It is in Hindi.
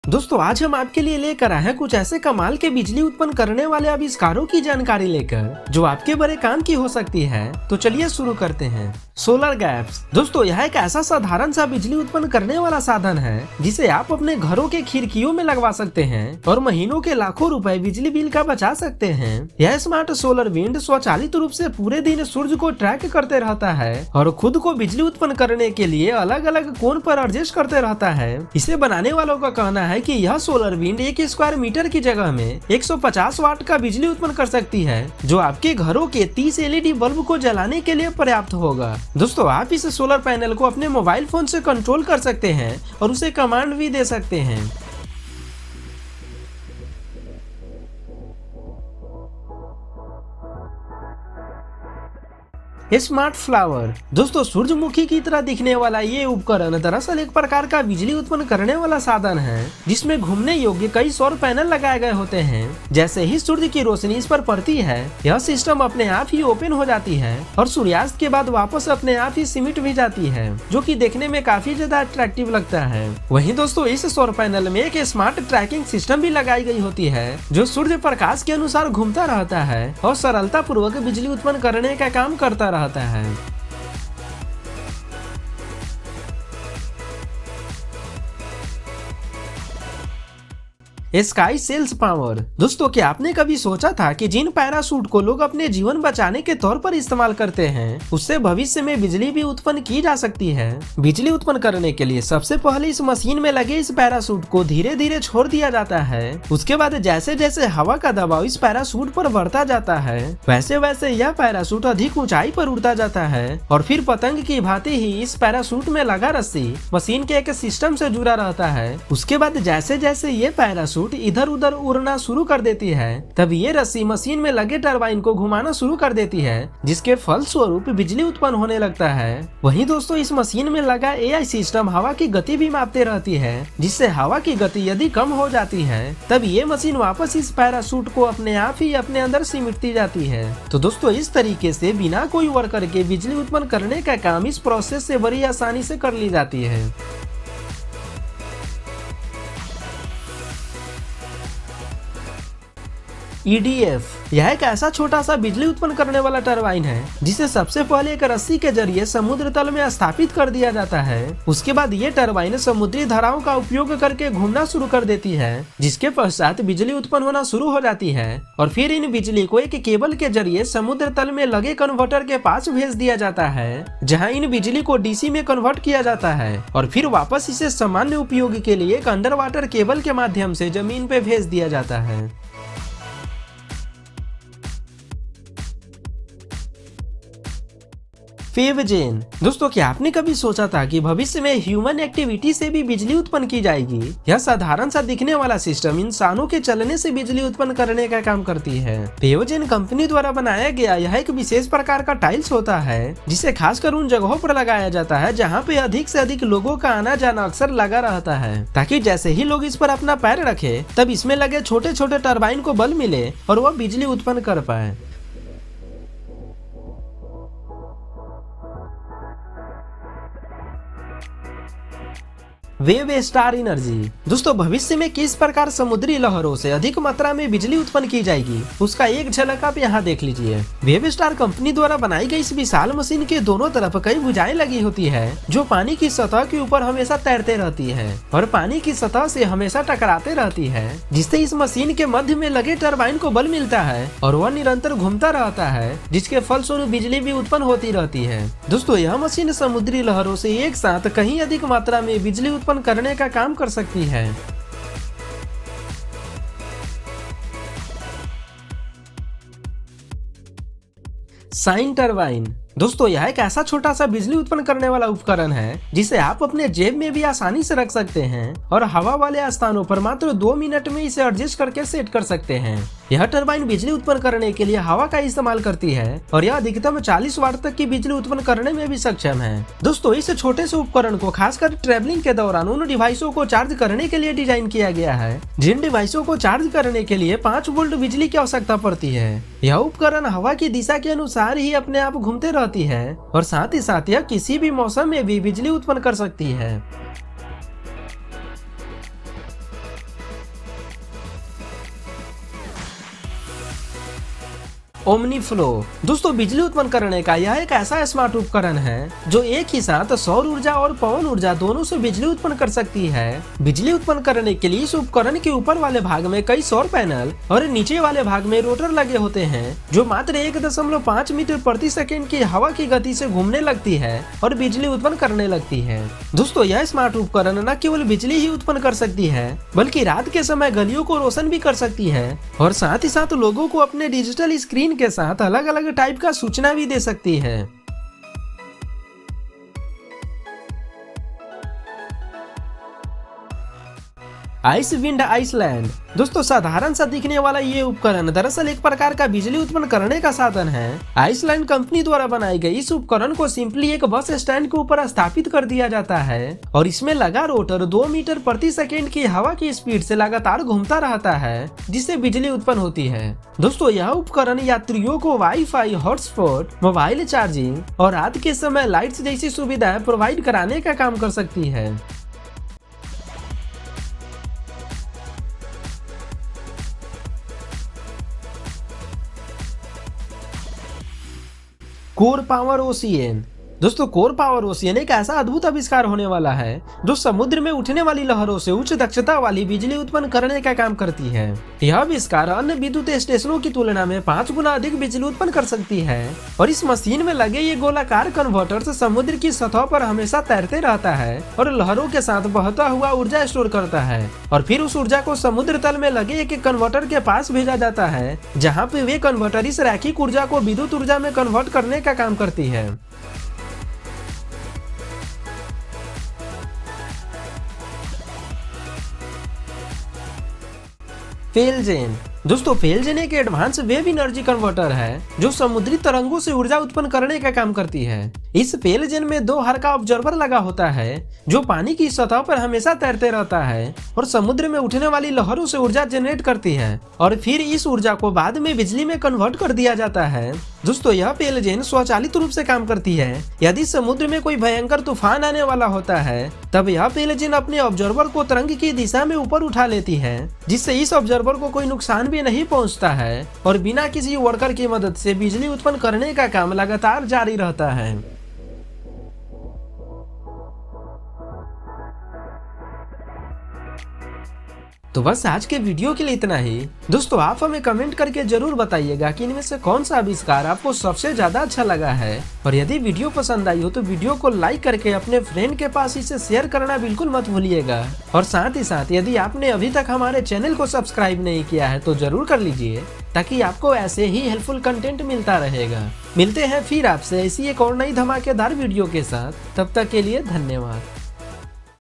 दोस्तों आज हम आपके लिए लेकर आए हैं कुछ ऐसे कमाल के बिजली उत्पन्न करने वाले आविष्कारों की जानकारी लेकर जो आपके बड़े काम की हो सकती है। तो चलिए शुरू करते हैं। Solar gaps. दोस्तों यह एक ऐसा साधारण सा बिजली उत्पन्न करने वाला साधन है जिसे आप अपने घरों के खिड़कियों में लगवा सकते हैं और महीनों के लाखों रुपए बिजली बिल का बचा सकते हैं। यह स्मार्ट सोलर विंड स्वचालित रूप से पूरे दिन सूरज को ट्रैक करते रहता है और खुद को बिजली उत्पन्न करने के लिए अलग अलग कोण पर एडजस्ट करते रहता है। इसे बनाने वालों का कहना है कि यह सोलर विंड 1 स्क्वायर मीटर की जगह में 150 वाट का बिजली उत्पन्न कर सकती है, जो आपके घरों के 30 एलईडी बल्ब को जलाने के लिए पर्याप्त होगा। दोस्तों आप इस सोलर पैनल को अपने मोबाइल फोन से कंट्रोल कर सकते हैं और उसे कमांड भी दे सकते हैं। Smart flower. दोस्तों सूरजमुखी की तरह दिखने वाला ये उपकरण दरअसल एक प्रकार का बिजली उत्पन्न करने वाला साधन है जिसमें घूमने योग्य कई सौर पैनल लगाए गए होते हैं। जैसे ही सूर्य की रोशनी इस पर पड़ती है यह सिस्टम अपने आप ही ओपन हो जाती है और सूर्यास्त के बाद वापस अपने आप ही सिमट भी जाती है, जो कि देखने में काफी ज्यादा अट्रैक्टिव लगता है। वहीं दोस्तों इस सौर पैनल में एक स्मार्ट ट्रैकिंग सिस्टम भी लगाई गई होती है जो सूर्य प्रकाश के अनुसार घूमता रहता है और सरलता पूर्वक बिजली उत्पन्न करने का काम करता रहता है। Sky sails power. दोस्तों क्या आपने कभी सोचा था कि जिन पैराशूट को लोग अपने जीवन बचाने के तौर पर इस्तेमाल करते हैं उससे भविष्य में बिजली भी उत्पन्न की जा सकती है। बिजली उत्पन्न करने के लिए सबसे पहले इस मशीन में लगे इस पैराशूट को धीरे धीरे छोड़ दिया जाता है। उसके बाद जैसे जैसे हवा का दबाव इस पैराशूट पर बढ़ता जाता है वैसे वैसे यह पैराशूट अधिक ऊंचाई पर उड़ता जाता है और फिर पतंग की भांति ही इस पैराशूट में लगा रस्सी मशीन के एक सिस्टम से जुड़ा रहता है। उसके बाद जैसे जैसे ये पैराशूट इधर उधर उड़ना शुरू कर देती है तब ये रस्सी मशीन में लगे टरबाइन को घुमाना शुरू कर देती है, जिसके फलस्वरूप बिजली उत्पन्न होने लगता है। वहीं दोस्तों इस मशीन में लगा एआई सिस्टम हवा की गति भी मापते रहती है, जिससे हवा की गति यदि कम हो जाती है तब ये मशीन वापस इस पैराशूट को अपने आप ही अपने अंदर सिमटती जाती है। तो दोस्तों इस तरीके से बिना कोई वर्कर के बिजली उत्पन्न करने का काम इस प्रोसेस से बड़ी आसानी से कर ली जाती है। EDF। यह एक ऐसा छोटा सा बिजली उत्पन्न करने वाला टरबाइन है जिसे सबसे पहले एक रस्सी के जरिए समुद्र तल में स्थापित कर दिया जाता है। उसके बाद ये टरबाइन समुद्री धाराओं का उपयोग करके घूमना शुरू कर देती है, जिसके पश्चात बिजली उत्पन्न होना शुरू हो जाती है और फिर इन बिजली को एक केबल के जरिए समुद्र तल में लगे कन्वर्टर के पास भेज दिया जाता है, जहाँ इन बिजली को DC में कन्वर्ट किया जाता है और फिर वापस इसे सामान्य उपयोग के लिए एक अंडर वाटर केबल के माध्यम से जमीन पे भेज दिया जाता है। फेवजेन। दोस्तों क्या आपने कभी सोचा था कि भविष्य में ह्यूमन एक्टिविटी से भी बिजली उत्पन्न की जाएगी? यह साधारण सा दिखने वाला सिस्टम इंसानों के चलने से बिजली उत्पन्न करने का काम करती है। फेवजेन कंपनी द्वारा बनाया गया यह एक विशेष प्रकार का टाइल्स होता है जिसे खासकर उन जगहों पर लगाया जाता है जहाँ पे अधिक से अधिक लोगों का आना जाना अक्सर लगा रहता है, ताकि जैसे ही लोग इस पर अपना पैर रखे तब इसमें लगे छोटे छोटे टरबाइन को बल मिले और वह बिजली उत्पन्न कर पाए। Wave star energy. दोस्तों भविष्य में किस प्रकार समुद्री लहरों से अधिक मात्रा में बिजली उत्पन्न की जाएगी उसका एक झलक आप यहाँ देख लीजिए। वेव स्टार कंपनी द्वारा बनाई गई इस विशाल मशीन के दोनों तरफ कई भुजाएं लगी होती है जो पानी की सतह के ऊपर हमेशा तैरते रहती है और पानी की सतह से हमेशा टकराते रहती है, जिससे इस मशीन के मध्य में लगे टरबाइन को बल मिलता है और वह निरंतर घूमता रहता है, जिसके फलस्वरूप बिजली भी उत्पन्न होती रहती है। दोस्तों यह मशीन समुद्री लहरों से एक साथ कहीं अधिक मात्रा में बिजली उत्पन्न करने का काम कर सकती है। Sine turbine. दोस्तों यह एक ऐसा छोटा सा बिजली उत्पन्न करने वाला उपकरण है जिसे आप अपने जेब में भी आसानी से रख सकते हैं और हवा वाले स्थानों पर मात्र 2 मिनट में इसे एडजस्ट करके सेट कर सकते हैं। यह टरबाइन बिजली उत्पन्न करने के लिए हवा का इस्तेमाल करती है और यह अधिकतम 40 वाट तक की बिजली उत्पन्न करने में भी सक्षम है। दोस्तों इस छोटे से उपकरण को खासकर ट्रैवलिंग के दौरान उन डिवाइसों को चार्ज करने के लिए डिजाइन किया गया है जिन डिवाइसों को चार्ज करने के लिए 5 वोल्ट बिजली की आवश्यकता पड़ती है। यह उपकरण हवा की दिशा के अनुसार ही अपने आप घूमते रहती है और साथ ही साथ यह किसी भी मौसम में भी बिजली उत्पन्न कर सकती है। Omni flow. दोस्तों बिजली उत्पन्न करने का यह एक ऐसा स्मार्ट उपकरण है जो एक ही साथ सौर ऊर्जा और पवन ऊर्जा दोनों से बिजली उत्पन्न कर सकती है। बिजली उत्पन्न करने के लिए इस उपकरण के ऊपर वाले भाग में कई सौर पैनल और नीचे वाले भाग में रोटर लगे होते हैं जो मात्र 1.5 मीटर प्रति सेकंड की हवा की गति से घूमने लगती है और बिजली उत्पन्न करने लगती है। दोस्तों यह स्मार्ट उपकरण न केवल बिजली ही उत्पन्न कर सकती है बल्कि रात के समय गलियों को रोशन भी कर सकती है और साथ ही साथ लोगों को अपने डिजिटल स्क्रीन के साथ अलग अलग टाइप का सूचना भी दे सकती है। Ice wind Iceland. दोस्तों साधारण सा दिखने वाला ये उपकरण दरअसल एक प्रकार का बिजली उत्पन्न करने का साधन है। आइसलैंड कंपनी द्वारा बनाई गई इस उपकरण को सिंपली एक बस स्टैंड के ऊपर स्थापित कर दिया जाता है और इसमें लगा रोटर 2 मीटर प्रति सेकंड की हवा की स्पीड से लगातार घूमता रहता है जिससे बिजली उत्पन्न होती है। दोस्तों यह उपकरण यात्रियों को वाईफाई, हॉटस्पॉट, मोबाइल चार्जिंग और रात के समय लाइट्स जैसी सुविधाएं प्रोवाइड कराने का काम कर सकती है। Core power ocean. दोस्तों कोर पावर ओशियन एक ऐसा अद्भुत आविष्कार होने वाला है जो समुद्र में उठने वाली लहरों से उच्च दक्षता वाली बिजली उत्पन्न करने का काम करती है। यह आविष्कार अन्य विद्युत स्टेशनों की तुलना में 5 गुना अधिक बिजली उत्पन्न कर सकती है और इस मशीन में लगे ये गोलाकार कन्वर्टर समुद्र की सतह पर हमेशा तैरते रहता है और लहरों के साथ बहता हुआ ऊर्जा स्टोर करता है और फिर उस ऊर्जा को समुद्र तल में लगे एक कन्वर्टर के पास भेजा जाता है जहाँ पे वे कन्वर्टर इस रैखिक ऊर्जा को विद्युत ऊर्जा में कन्वर्ट करने का काम करती है। फेलजेन। दोस्तों फेलजेन एक एडवांस वेव एनर्जी कन्वर्टर है जो समुद्री तरंगों से ऊर्जा उत्पन्न करने का काम करती है। इस फेलजेन में 2 हल्का ऑब्जर्वर लगा होता है जो पानी की सतह पर हमेशा तैरते रहता है और समुद्र में उठने वाली लहरों से ऊर्जा जनरेट करती है और फिर इस ऊर्जा को बाद में बिजली में कन्वर्ट कर दिया जाता है। दोस्तों यह फेलजेन स्वचालित रूप से काम करती है। यदि समुद्र में कोई भयंकर तूफान आने वाला होता है तब यह फेलजेन अपने ऑब्जर्वर को तरंग की दिशा में ऊपर उठा लेती है जिससे इस ऑब्जर्वर को कोई नुकसान भी नहीं पहुंचता है और बिना किसी वर्कर की मदद से बिजली उत्पन्न करने का काम लगातार जारी रहता है। तो बस आज के वीडियो के लिए इतना ही। दोस्तों आप हमें कमेंट करके जरूर बताइएगा कि इनमें से कौन सा आविष्कार आपको सबसे ज्यादा अच्छा लगा है और यदि वीडियो पसंद आई हो तो वीडियो को लाइक करके अपने फ्रेंड के पास इसे शेयर करना बिल्कुल मत भूलिएगा और साथ ही साथ यदि आपने अभी तक हमारे चैनल को सब्सक्राइब नहीं किया है तो जरूर कर लीजिए ताकि आपको ऐसे ही हेल्पफुल कंटेंट मिलता रहेगा। मिलते हैं फिर आपसे ऐसी एक और नई धमाकेदार वीडियो के साथ, तब तक के लिए धन्यवाद।